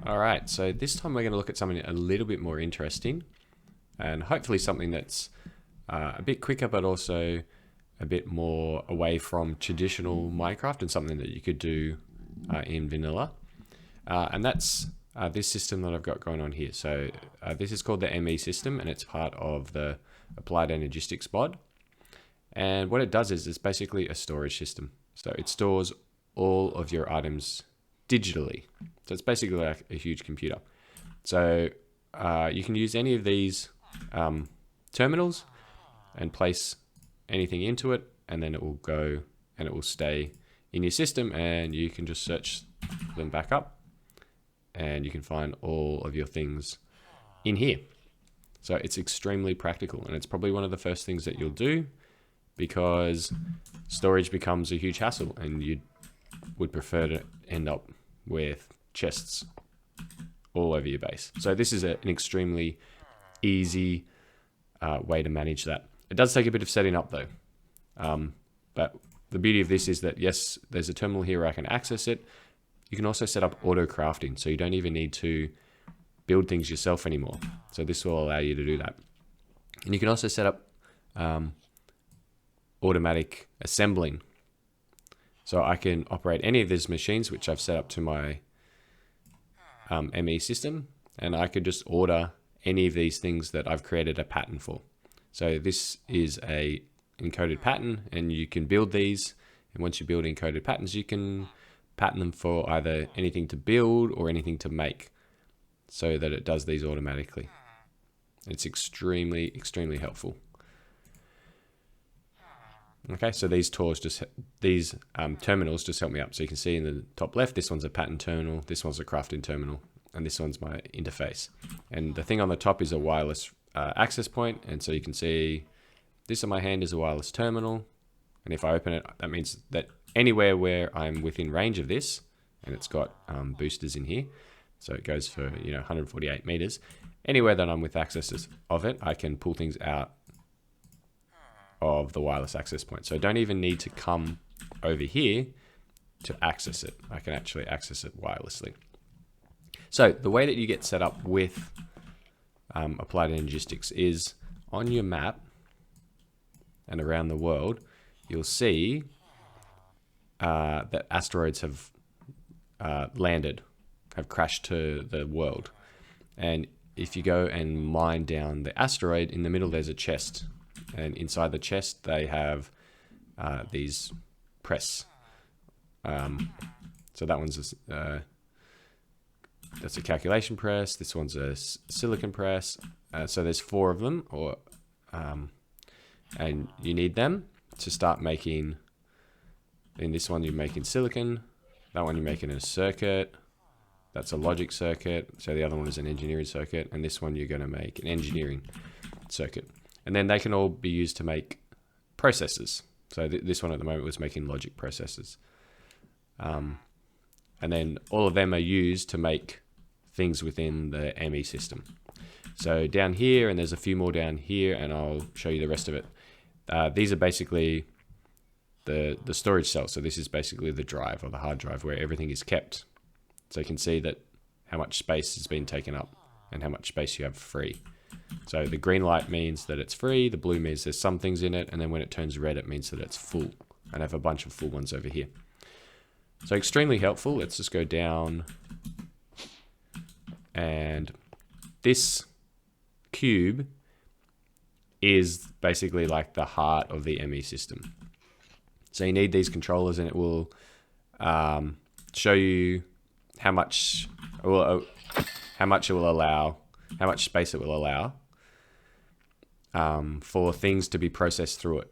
All right, so this time we're going to look at something a little bit more interesting and hopefully something that's a bit quicker, but also a bit more away from traditional Minecraft and something that you could do in vanilla. And that's this system that I've got going on here. So this is called the ME system, and it's part of the Applied Energistics mod. And what it does is it's basically a storage system. So it stores all of your items digitally. So it's basically like a huge computer. So you can use any of these terminals and place anything into it, and then it will go and it will stay in your system, and you can just search them back up and you can find all of your things in here. So it's extremely practical, and it's probably one of the first things that you'll do because storage becomes a huge hassle and you would prefer to end up with chests all over your base. So this is an extremely easy way to manage that. It does take a bit of setting up though. But the beauty of this is that yes, there's a terminal here where I can access it. You can also set up auto crafting, so you don't even need to build things yourself anymore. So this will allow you to do that. And you can also set up automatic assembling. So I can operate any of these machines, which I've set up to my ME system, and I could just order any of these things that I've created a pattern for. So this is a encoded pattern, and you can build these. And once you build encoded patterns, you can pattern them for either anything to build or anything to make, so that it does these automatically. It's extremely, extremely helpful. Okay, so these terminals just help me up. So you can see in the top left, this one's a pattern terminal, this one's a crafting terminal, and this one's my interface. And the thing on the top is a wireless access point, and so you can see this on my hand is a wireless terminal, and if I open it, that means that anywhere where I'm within range of this, and it's got boosters in here, so it goes for 148 meters. Anywhere that I'm with access of it, I can pull things out of the wireless access point. So I don't even need to come over here to access it. I can actually access it wirelessly. So the way that you get set up with Applied Energistics is on your map and around the world, you'll see that asteroids have landed, have crashed to the world. And if you go and mine down the asteroid, in the middle there's a chest. And inside the chest, they have these press. So that one's that's a calculation press. This one's a silicon press. So there's 4 of them, and you need them to start making. In this one, you're making silicon. That one, you're making a circuit. That's a logic circuit. So the other one is an engineering circuit, and this one you're going to make an engineering circuit. And then they can all be used to make processors. So this one at the moment was making logic processors. And then all of them are used to make things within the ME system. So down here, and there's a few more down here, and I'll show you the rest of it. These are basically the storage cells. So this is basically the drive or the hard drive where everything is kept. So you can see that how much space has been taken up and how much space you have free. So the green light means that it's free, the blue means there's some things in it, and then when it turns red, it means that it's full. And I have a bunch of full ones over here. So extremely helpful. Let's just go down. And this cube is basically like the heart of the ME system. So you need these controllers, and it will show you how much it will allow, how much space it will allow for things to be processed through it.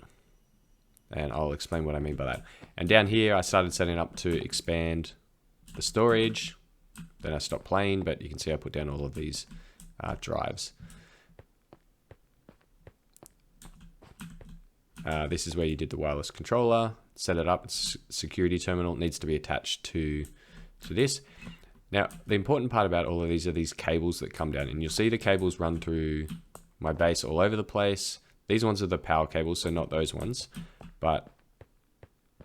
And I'll explain what I mean by that. And down here, I started setting up to expand the storage. Then I stopped playing, but you can see I put down all of these drives. This is where you did the wireless controller, set it up. It's a security terminal. It needs to be attached to this. Now, the important part about all of these are these cables that come down, and you'll see the cables run through my base all over the place. These ones are the power cables, so not those ones. But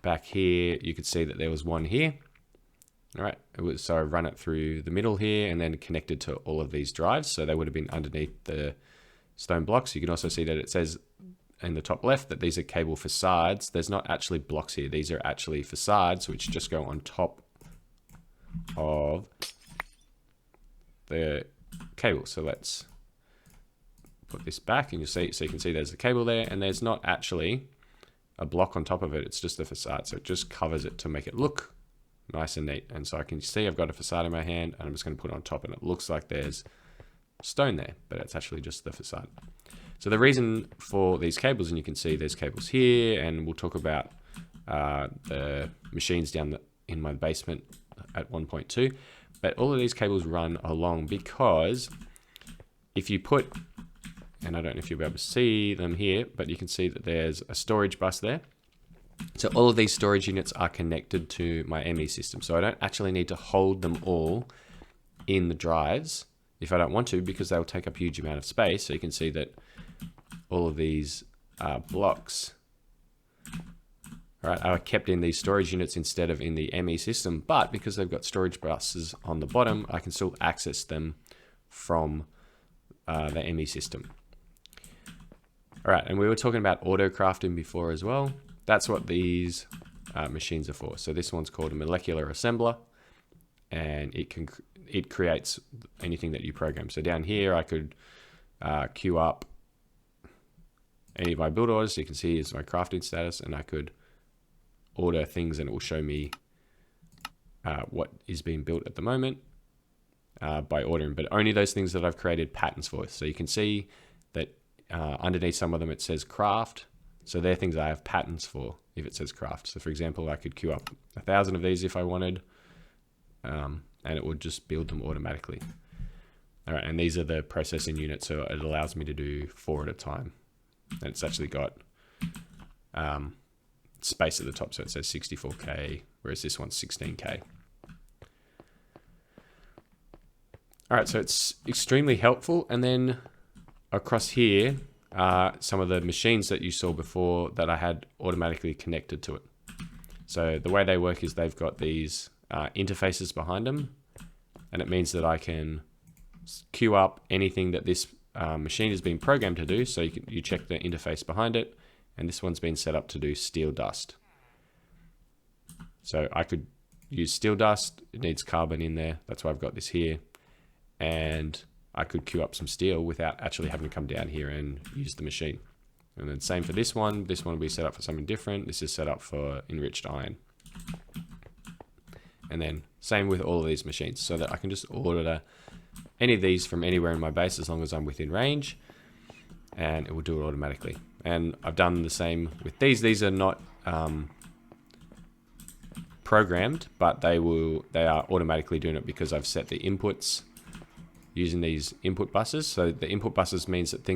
back here, you could see that there was one here, All right, so I run it through the middle here and then connected to all of these drives. So they would have been underneath the stone blocks. You can also see that it says in the top left that these are cable facades. There's not actually blocks here. These are actually facades which just go on top of the cable. So let's put this back and you see, so you can see there's the cable there, and there's not actually a block on top of it. It's just the facade. So it just covers it to make it look nice and neat. And so I can see I've got a facade in my hand and I'm just going to put it on top, and it looks like there's stone there, but it's actually just the facade. So the reason for these cables, and you can see there's cables here, and we'll talk about the machines down in my basement at 1.2, but all of these cables run along because if you put, and I don't know if you'll be able to see them here, but you can see that there's a storage bus there. So all of these storage units are connected to my ME system. So I don't actually need to hold them all in the drives if I don't want to, because they'll take up a huge amount of space. So you can see that all of these blocks, all right, are kept in these storage units instead of in the ME system. But because they've got storage buses on the bottom, I can still access them from the ME system. All right, and we were talking about auto crafting before as well. That's what these machines are for. So this one's called a molecular assembler, and it creates anything that you program. So down here, I could queue up any of my build orders. So you can see is my crafting status, and I could order things, and it will show me what is being built at the moment by ordering, but only those things that I've created patterns for. So you can see that underneath some of them it says craft. So they're things I have patterns for if it says craft. So for example, I could queue up 1,000 of these if I wanted, and it would just build them automatically. All right, and these are the processing units, so it allows me to do 4 at a time. And it's actually got space at the top, so it says 64K, whereas this one's 16K. All right, so it's extremely helpful. And then across here, some of the machines that you saw before that I had automatically connected to it. So the way they work is they've got these interfaces behind them, and it means that I can queue up anything that this machine has been programmed to do. So you check the interface behind it, and this one's been set up to do steel dust. So I could use steel dust. It needs carbon in there. That's why I've got this here. And I could queue up some steel without actually having to come down here and use the machine. And then same for this one. This one will be set up for something different. This is set up for enriched iron. And then same with all of these machines, so that I can just order any of these from anywhere in my base as long as I'm within range, and it will do it automatically. And I've done the same with these. These are not programmed, but they are automatically doing it because I've set the inputs using these input buses. So the input buses means that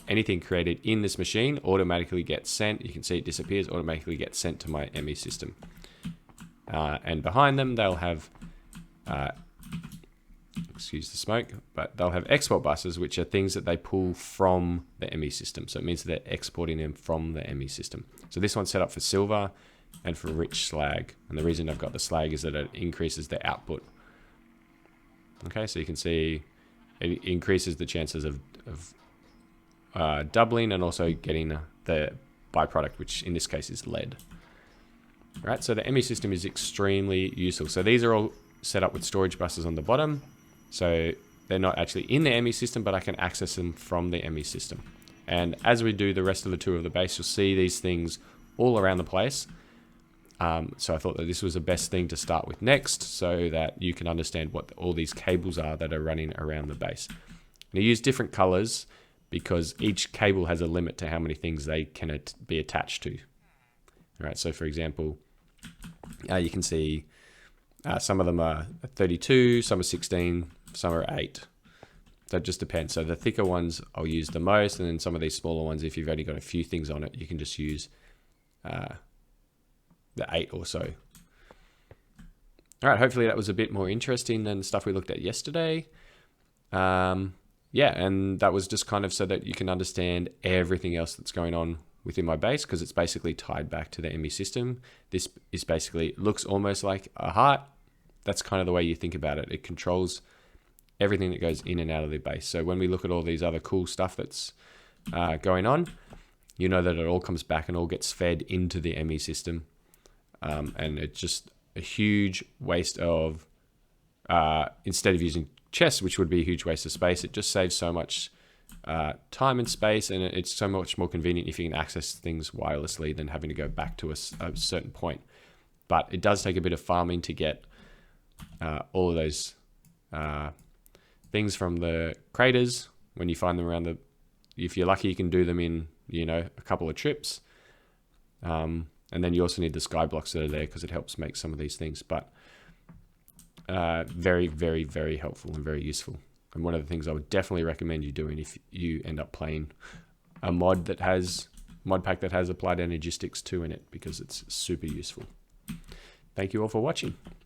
anything created in this machine automatically gets sent. You can see it disappears, automatically gets sent to my ME system. And behind them, they'll have, excuse the smoke, but they'll have export buses, which are things that they pull from the ME system. So it means that they're exporting them from the ME system. So this one's set up for silver and for rich slag. And the reason I've got the slag is that it increases the output. Okay, so you can see it increases the chances of doubling and also getting the byproduct, which in this case is lead. Right, so the ME system is extremely useful. So these are all set up with storage buses on the bottom. So they're not actually in the ME system, but I can access them from the ME system. And as we do the rest of the tour of the base, you'll see these things all around the place. So I thought that this was the best thing to start with next, so that you can understand what all these cables are that are running around the base. And I use different colors because each cable has a limit to how many things they can be attached to. All right, so for example, you can see some of them are 32, some are 16, some are 8. So it just depends. So the thicker ones I'll use the most, and then some of these smaller ones, if you've only got a few things on it, you can just use the 8 or so. All right, hopefully that was a bit more interesting than the stuff we looked at yesterday. Yeah, and that was just kind of so that you can understand everything else that's going on within my base, because it's basically tied back to the ME system. This is basically, looks almost like a heart, that's kind of the way you think about it. It controls everything that goes in and out of the base. So when we look at all these other cool stuff that's going on, you know that it all comes back and all gets fed into the ME system. And it's just a huge waste of, instead of using chests, which would be a huge waste of space, it just saves so much time and space, and it's so much more convenient if you can access things wirelessly than having to go back to a certain point. But it does take a bit of farming to get all of those things from the craters. When you find them around if you're lucky, you can do them in, a couple of trips. And then you also need the sky blocks that are there because it helps make some of these things. But very, very, very helpful and very useful. And one of the things I would definitely recommend you doing if you end up playing a mod pack that has applied energistics 2 in it, because it's super useful. Thank you all for watching.